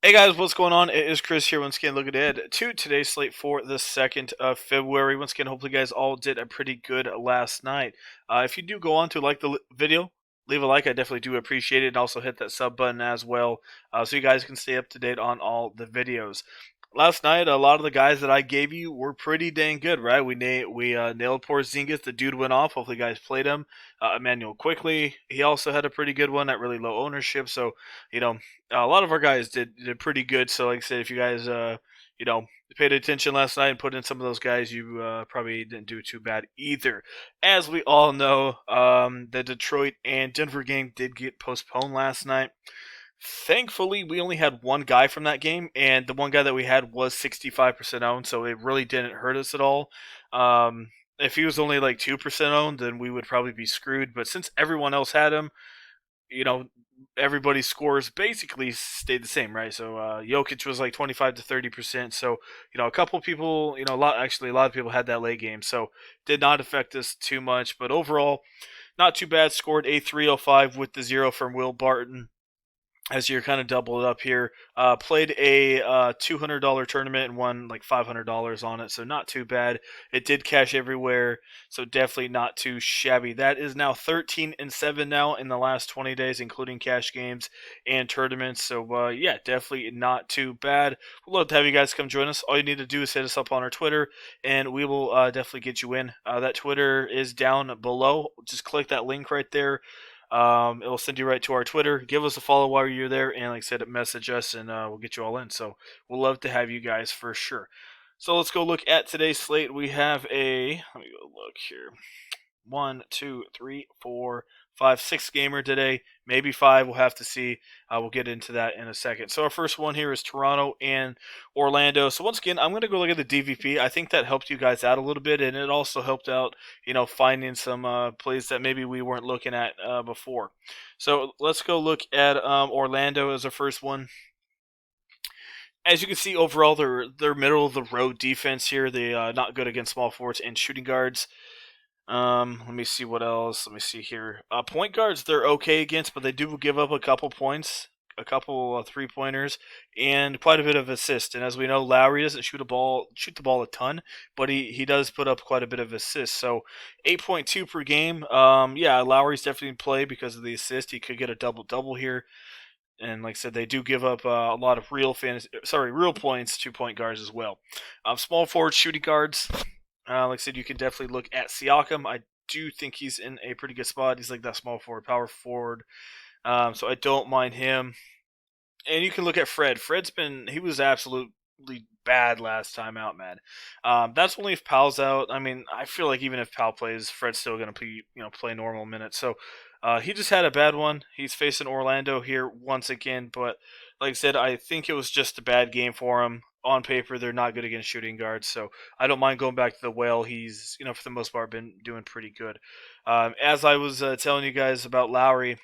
Hey guys, what's going on? It is Chris here once again looking ahead to today's slate for the 2nd of February. Once again, hopefully you guys all did a pretty good last night. If you do go on to like the video, leave a like. I definitely do appreciate it. And also hit that sub button as well so you guys can stay up to date on all the videos. Last night, a lot of the guys that I gave you were pretty dang good, right? We nailed Porzingis. The dude went off. Hopefully, you guys played him. Emmanuel quickly. He also had a pretty good one at really low ownership. So, you know, a lot of our guys did pretty good. So, like I said, if you guys, you know, paid attention last night and put in some of those guys, you probably didn't do too bad either. As we all know, the Detroit and Denver game did get postponed last night. Thankfully, we only had one guy from that game, and the one guy that we had was 65% owned, so it really didn't hurt us at all. If he was only like 2% owned, then we would probably be screwed. But since everyone else had him, you know, everybody's scores basically stayed the same, right? So Jokic was like 25 to 30%. So a couple people, a lot of people had that late game, so did not affect us too much. But overall, not too bad. Scored a 305 with the zero from Will Barton as you're kind of doubled up here. Played a $200 tournament and won like $500 on it, so not too bad. It did cash everywhere, so definitely not too shabby. That is now 13-7 now in the last 20 days, including cash games and tournaments. So yeah, definitely not too bad. We'd love to have you guys come join us. All you need to do is hit us up on our Twitter, and we will definitely get you in. That Twitter is down below. Just click that link right there. It'll send you right to our Twitter. Give us a follow while you're there, and like I said, message us, and we'll get you all in. So we'll love to have you guys for sure. So let's go look at today's slate. We have let me go look here. 1, 2, 3, 4, 5, 6 gamer today. Maybe 5. We'll have to see. We'll get into that in a second. So our first one here is Toronto and Orlando. So once again, I'm going to go look at the DVP. I think that helped you guys out a little bit, and it also helped out, finding some plays that maybe we weren't looking at before. So let's go look at Orlando as our first one. As you can see, overall, they're middle of the road defense here. They not good against small forwards and shooting guards. Let me see what else. Let me see here. Point guards, they're okay against, but they do give up a couple points, a couple 3-pointers, and quite a bit of assist. And as we know, Lowry doesn't shoot the ball a ton, but he does put up quite a bit of assists. So 8.2 per game. Yeah, Lowry's definitely in play because of the assist. He could get a double here. And like I said, they do give up a lot of real points to point guards as well. Small forward shooting guards. Like I said, you can definitely look at Siakam. I do think he's in a pretty good spot. He's like that small forward, power forward. So I don't mind him. And you can look at Fred. He was absolutely bad last time out, man. That's only if Powell's out. I mean, I feel like even if Powell plays, Fred's still going to play normal minutes. So he just had a bad one. He's facing Orlando here once again, but like I said, I think it was just a bad game for him. On paper, they're not good against shooting guards, so I don't mind going back to the well. He's, for the most part, been doing pretty good. As I was telling you guys about Lowry,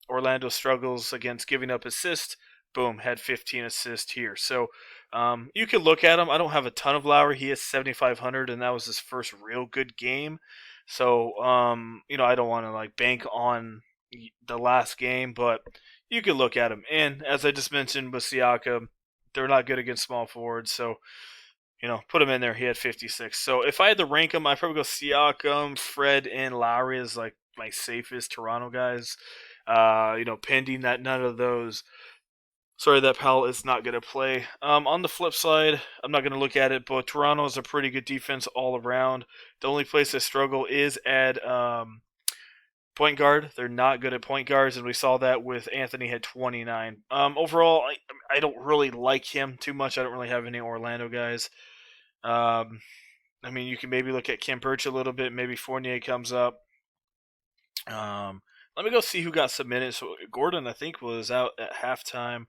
Orlando struggles against giving up assists. Boom, had 15 assists here. So you can look at him. I don't have a ton of Lowry. He has 7,500, and that was his first real good game. So I don't want to like bank on the last game, but you can look at him. And as I just mentioned with Siakam, they're not good against small forwards, so put him in there. He had 56. So if I had to rank him, I'd probably go Siakam, Fred, and Lowry as like my safest Toronto guys. Pending that none of those. Sorry, that Powell is not going to play. On the flip side, I'm not going to look at it, but Toronto is a pretty good defense all around. The only place they struggle is at point guard. They're not good at point guards, and we saw that with Anthony had 29. Overall, I don't really like him too much. I don't really have any Orlando guys. I mean, you can maybe look at Kim Birch a little bit. Maybe Fournier comes up. Let me go see who got submitted. So Gordon, I think, was out at halftime.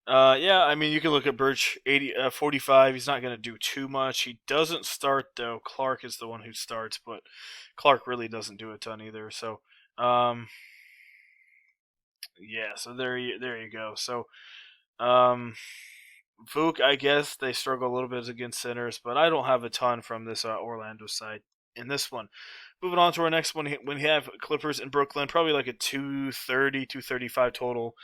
Yeah, I mean, you can look at Birch, 45. He's not going to do too much. He doesn't start, though. Clark is the one who starts, but Clark really doesn't do a ton either. So, yeah, so there you go. So, Vuk, I guess they struggle a little bit against centers, but I don't have a ton from this Orlando side. in this one. Moving on to our next one, when we have Clippers in Brooklyn, probably like a 230, 235 total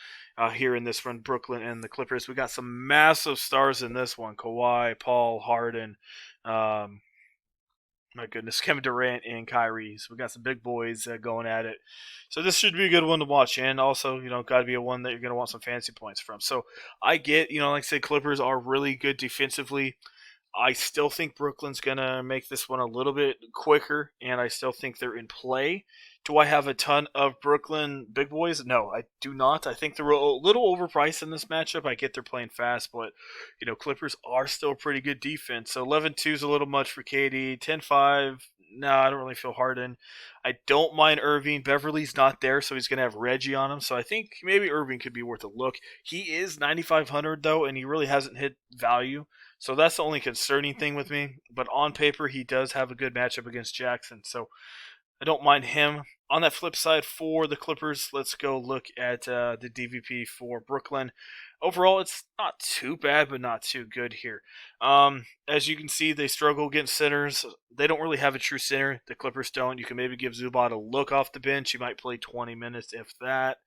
here in this one, Brooklyn and the Clippers. We got some massive stars in this one: Kawhi, Paul, Harden, um, my goodness, Kevin Durant and Kyrie. So we got some big boys going at it. So this should be a good one to watch, and also, got to be a one that you're going to want some fancy points from. So I get, like I said, Clippers are really good defensively. I still think Brooklyn's going to make this one a little bit quicker, and I still think they're in play. Do I have a ton of Brooklyn big boys? No, I do not. I think they're a little overpriced in this matchup. I get they're playing fast, but, Clippers are still pretty good defense. So 11-2 is a little much for KD. 10-5, no, I don't really feel Harden. I don't mind Irving. Beverly's not there, so he's going to have Reggie on him. So I think maybe Irving could be worth a look. He is 9,500, though, and he really hasn't hit value. So that's the only concerning thing with me. But on paper, he does have a good matchup against Jackson. So I don't mind him. On that flip side, for the Clippers, let's go look at the DVP for Brooklyn. Overall, it's not too bad, but not too good here. As you can see, they struggle against centers. They don't really have a true center. The Clippers don't. You can maybe give Zubac a look off the bench. He might play 20 minutes, if that.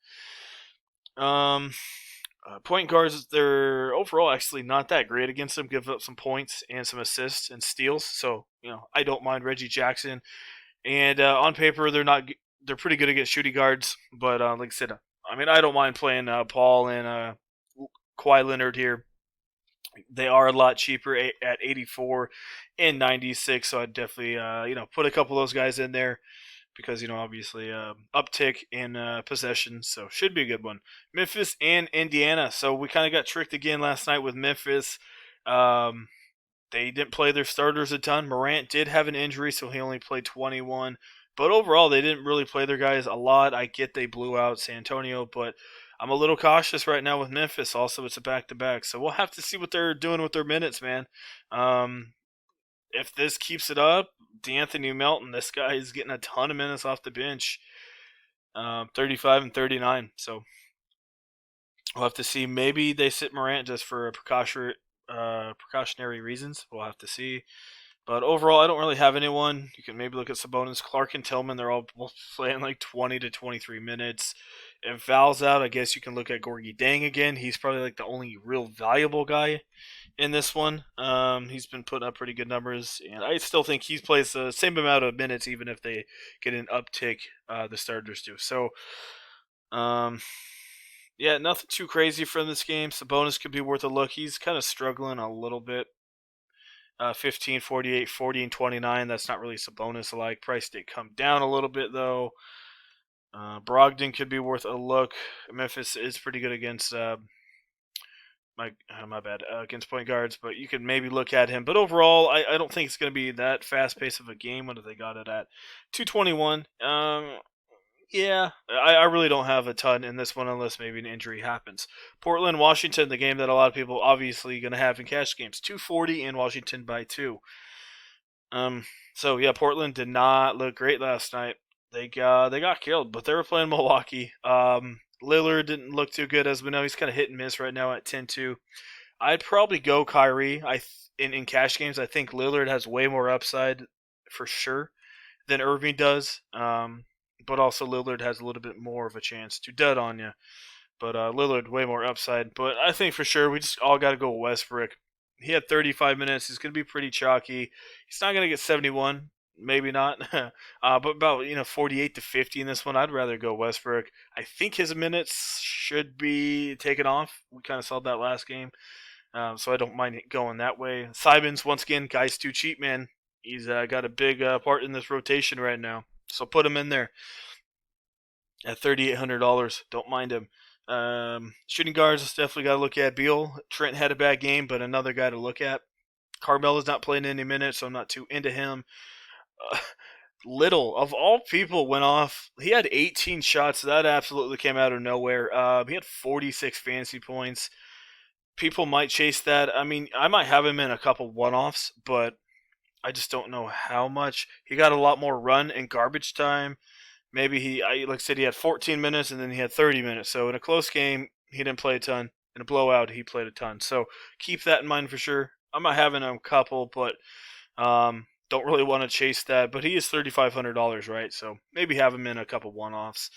Point guards, they're overall actually not that great against them. Give up some points and some assists and steals. So, I don't mind Reggie Jackson. And on paper, they're pretty good against shooting guards. But like I said, I don't mind playing Paul and Kawhi Leonard here. They are a lot cheaper at 84 and 96. So I'd definitely, put a couple of those guys in there. Because, obviously, uptick in possession, so should be a good one. Memphis and Indiana. So we kind of got tricked again last night with Memphis. They didn't play their starters a ton. Morant did have an injury, so he only played 21. But overall, they didn't really play their guys a lot. I get they blew out San Antonio, but I'm a little cautious right now with Memphis. Also, it's a back-to-back, so we'll have to see what they're doing with their minutes, man. If this keeps it up, D'Anthony Melton, this guy is getting a ton of minutes off the bench, 35 and 39. So we'll have to see. Maybe they sit Morant just for precautionary reasons. We'll have to see. But overall, I don't really have anyone. You can maybe look at Sabonis, Clark, and Tillman. They're all playing like 20 to 23 minutes. If Val's out, I guess you can look at Gorgie Dang again. He's probably like the only real valuable guy in this one. He's been putting up pretty good numbers, and I still think he plays the same amount of minutes, even if they get an uptick. The starters do. So, yeah, nothing too crazy from this game. Sabonis could be worth a look. He's kind of struggling a little bit. 15, 48, 40, and 29. That's not really Sabonis-alike. Price did come down a little bit, though. Brogdon could be worth a look. Memphis is pretty good against against point guards, but you can maybe look at him. But overall, I don't think it's going to be that fast-paced of a game. What do they got it at? 221. Yeah, I really don't have a ton in this one unless maybe an injury happens. Portland, Washington, the game that a lot of people obviously going to have in cash games. 240 in Washington by 2. So yeah, Portland did not look great last night. They got killed, but they were playing Milwaukee. Lillard didn't look too good, as we know. He's kind of hit and miss right now at 10-2. I'd probably go Kyrie. In cash games, I think Lillard has way more upside for sure than Irving does. But also Lillard has a little bit more of a chance to dud on you. But Lillard, way more upside. But I think for sure we just all got to go Westbrook. He had 35 minutes. He's going to be pretty chalky. He's not going to get 71. Maybe not. But about 48 to 50 in this one. I'd rather go Westbrook. I think his minutes should be taken off. We kind of saw that last game. So I don't mind it going that way. Simons, once again, guy's too cheap, man. He's got a big part in this rotation right now. So put him in there at $3,800. Don't mind him. Shooting guards, definitely got to look at. Beal, Trent had a bad game, but another guy to look at. Carmelo's not playing any minutes, so I'm not too into him. Little, of all people, went off. He had 18 shots. That absolutely came out of nowhere. He had 46 fantasy points. People might chase that. I might have him in a couple one-offs, but I just don't know how much. He got a lot more run and garbage time. Maybe like I said, he had 14 minutes and then he had 30 minutes. So in a close game, he didn't play a ton. In a blowout, he played a ton. So keep that in mind for sure. I'm not having a couple, but Don't really want to chase that, but he is $3,500, right? So maybe have him in a couple one-offs.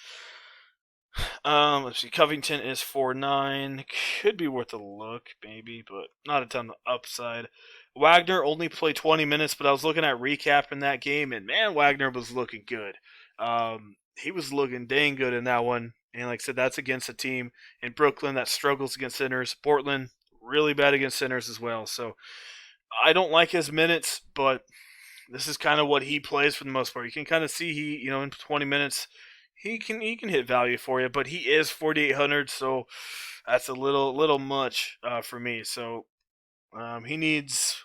Let's see. Covington is 4.9. Could be worth a look, maybe, but not a ton of upside. Wagner only played 20 minutes, but I was looking at recap in that game, and man, Wagner was looking good. He was looking dang good in that one. And like I said, that's against a team in Brooklyn that struggles against centers. Portland, really bad against centers as well. So I don't like his minutes, but this is kind of what he plays for the most part. You can kind of see in 20 minutes he can hit value for you, but he is 4,800, so that's a little much for me. So he needs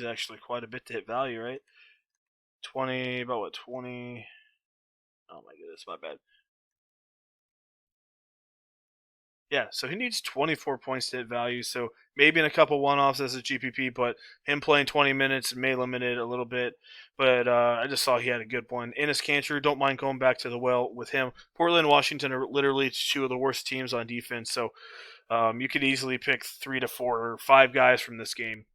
actually quite a bit to hit value, right? 20 about what 20? Oh my goodness, my bad. Yeah, so he needs 24 points to hit value. So maybe in a couple one-offs as a GPP, but him playing 20 minutes may limit it a little bit. But I just saw he had a good one. Ennis Cantor, don't mind going back to the well with him. Portland and Washington are literally two of the worst teams on defense. So you could easily pick 3 to 4 or 5 guys from this game.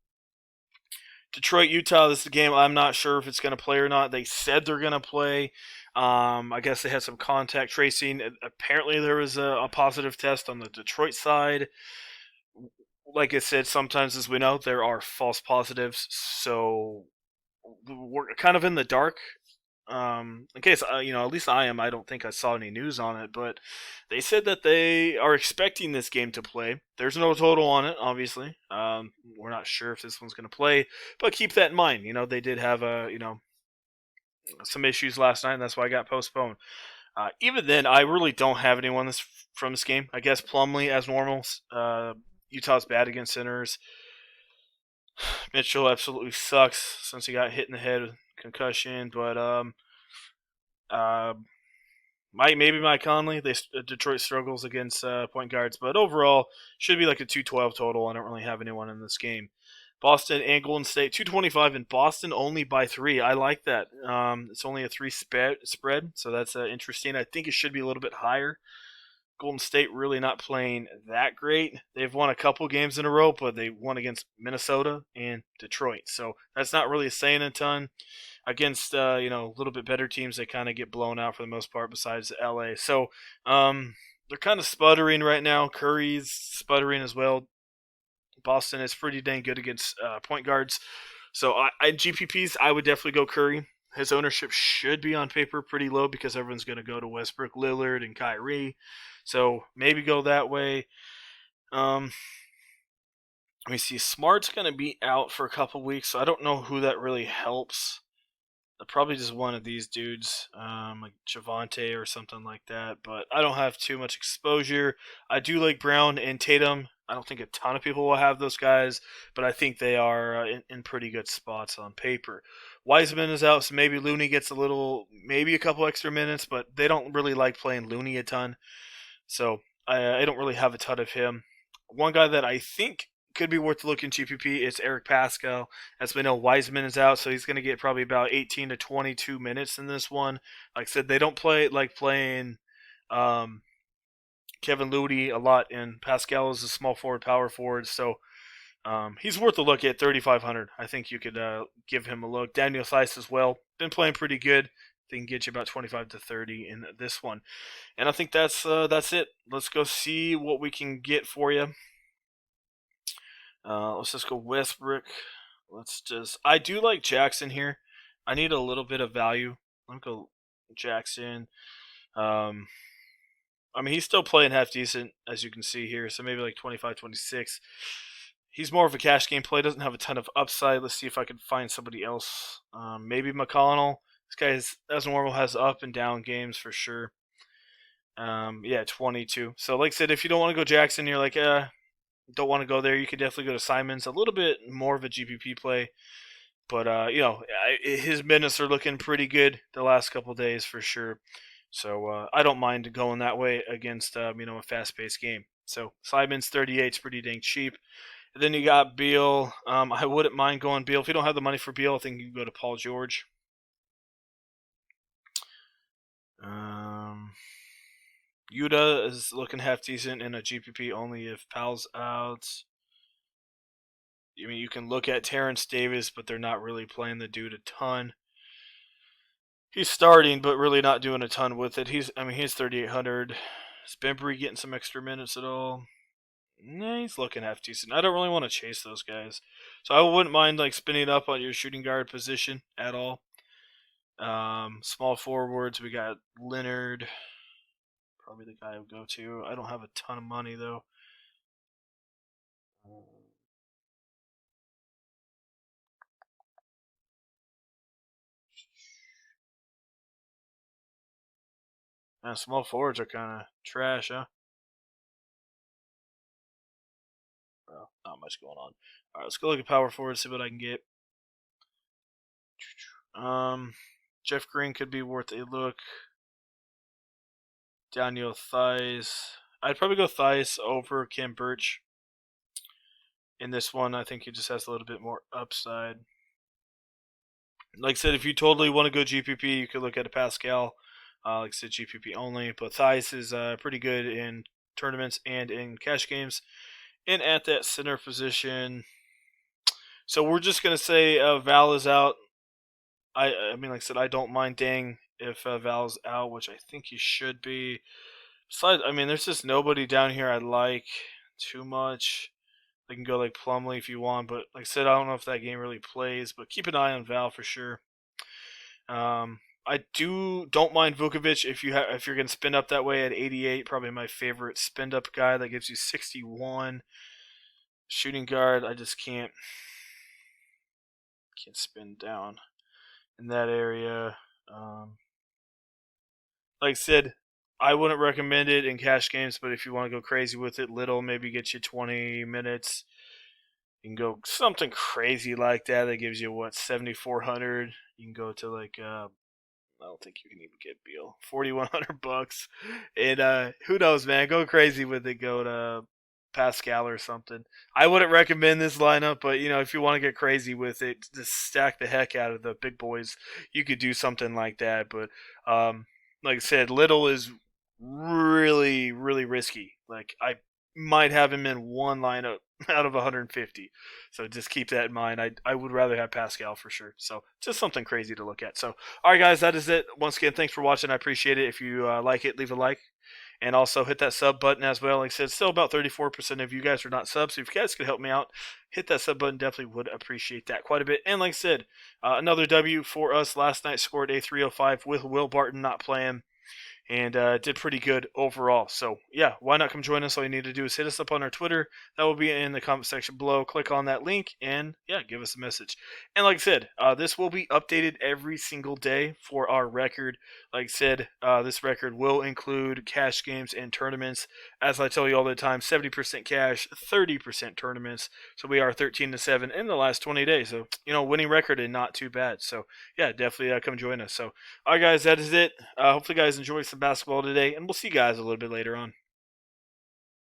Detroit, Utah, this is the game I'm not sure if it's going to play or not. They said they're going to play. I guess they had some contact tracing. Apparently, there was a positive test on the Detroit side. Like I said, sometimes, as we know, there are false positives. So we're kind of in the dark. In case at least I am. I don't think I saw any news on it, but they said that they are expecting this game to play. There's no total on it, obviously. We're not sure if this one's going to play, but keep that in mind. They did have some issues last night, and that's why I got postponed. Even then, I really don't have anyone from this game. I guess Plumlee as normal. Utah's bad against centers. Mitchell absolutely sucks since he got hit in the head with concussion, but uh, maybe Mike Conley. Detroit struggles against point guards, but overall should be like a 212 total. I don't really have anyone in this game. Boston and Golden State 225 in Boston only by 3. I like that. It's only a 3 spread, so that's interesting. I think it should be a little bit higher. Golden State really not playing that great. They've won a couple games in a row, but they won against Minnesota and Detroit, so that's not really saying a ton against a little bit better teams. They kind of get blown out for the most part. Besides LA, so they're kind of sputtering right now. Curry's sputtering as well. Boston is pretty dang good against point guards. So GPPs, I would definitely go Curry. His ownership should be on paper pretty low because everyone's going to go to Westbrook, Lillard, and Kyrie. So maybe go that way. Let me see. Smart's going to be out for a couple weeks, so I don't know who that really helps. Probably just one of these dudes, like Javante or something like that. But I don't have too much exposure. I do like Brown and Tatum. I don't think a ton of people will have those guys, but I think they are in pretty good spots on paper. Wiseman is out, so maybe Looney gets maybe a couple extra minutes, but they don't really like playing Looney a ton. So I don't really have a ton of him. One guy that I think could be worth looking GPP is Eric Pascal. As we know, Wiseman is out, so he's going to get probably about 18 to 22 minutes in this one. Like I said, they don't play like playing Kevin Looney a lot, and Pascal is a small forward, power forward, so he's worth a look at 3,500. I think you could give him a look. Daniel Theis as well, been playing pretty good. They can get you about 25 to 30 in this one, and I think that's it. Let's go see what we can get for you. Let's just go Westbrook. I do like Jackson here. I need a little bit of value. Let me go Jackson. I mean, he's still playing half decent, as you can see here. So maybe like 25, 26. He's more of a cash game play. Doesn't have a ton of upside. Let's see if I can find somebody else. Maybe McConnell. This guy is, as normal, has up and down games for sure. Yeah, 22. So like I said, if you don't want to go Jackson, you're like, don't want to go there, you could definitely go to Simons. A little bit more of a GPP play, but his minutes are looking pretty good the last couple of days for sure. So I don't mind going that way against a fast-paced game. So Simons 38 is pretty dang cheap. And then you got Beal. I wouldn't mind going Beal. If you don't have the money for Beal, I think you can go to Paul George. Yuta is looking half decent in a GPP only if Pal's out. I mean, you can look at Terrence Davis, but they're not really playing the dude a ton. He's starting, but really not doing a ton with it. He's 3,800. Is Bembry getting some extra minutes at all? Nah, he's looking half decent. I don't really want to chase those guys, so I wouldn't mind like spinning up on your shooting guard position at all. Small forwards, we got Leonard, probably the guy I'll go to. I don't have a ton of money though. Small forwards are kind of trash, huh? Well, not much going on. All right, let's go look at power forward, see what I can get. Um, Jeff Green could be worth a look. Daniel Thies. I'd probably go Thies over Kim Birch. In this one, I think he just has a little bit more upside. Like I said, if you totally want to go GPP, you could look at a Pascal. Like I said, GPP only. But Thies is pretty good in tournaments and in cash games. And at that center position, so we're just gonna say Val is out. I mean, like I said, I don't mind Dang if Val's out, which I think he should be. Besides, I mean, there's just nobody down here I like too much. I can go like Plumlee if you want, but like I said, I don't know if that game really plays. But keep an eye on Val for sure. I don't mind Vukovic if you're gonna spin up that way at 88. Probably my favorite spin up guy that gives you 61 shooting guard. I just can't spin down in that area. Like I said, I wouldn't recommend it in cash games, but if you want to go crazy with it, Little maybe get you 20 minutes. You can go something crazy like that that gives you what 7,400. You can go to like I don't think you can even get Beal. $4,100, and who knows, man? Go crazy with it. Go to Pascal or something. I wouldn't recommend this lineup, but if you want to get crazy with it, just stack the heck out of the big boys. You could do something like that, but like I said, Little is really, really risky. Like I might have him in one lineup out of 150. So just keep that in mind. I would rather have Pascal for sure. So just something crazy to look at. So all right, guys, that is it. Once again, thanks for watching. I appreciate it. If you like it, leave a like. And also hit that sub button as well. Like I said, still about 34% of you guys are not subs. So if you guys could help me out, hit that sub button. Definitely would appreciate that quite a bit. And like I said, another W for us last night. Scored a 305 with Will Barton not playing. And did pretty good overall. So, yeah, why not come join us? All you need to do is hit us up on our Twitter. That will be in the comment section below. Click on that link and, yeah, give us a message. And like I said, this will be updated every single day for our record. Like I said, this record will include cash games and tournaments. As I tell you all the time, 70% cash, 30% tournaments. So we are 13-7 in the last 20 days. So, winning record and not too bad. So, yeah, definitely come join us. So, all right, guys, that is it. Hopefully, you guys enjoy some basketball today, and we'll see you guys a little bit later on.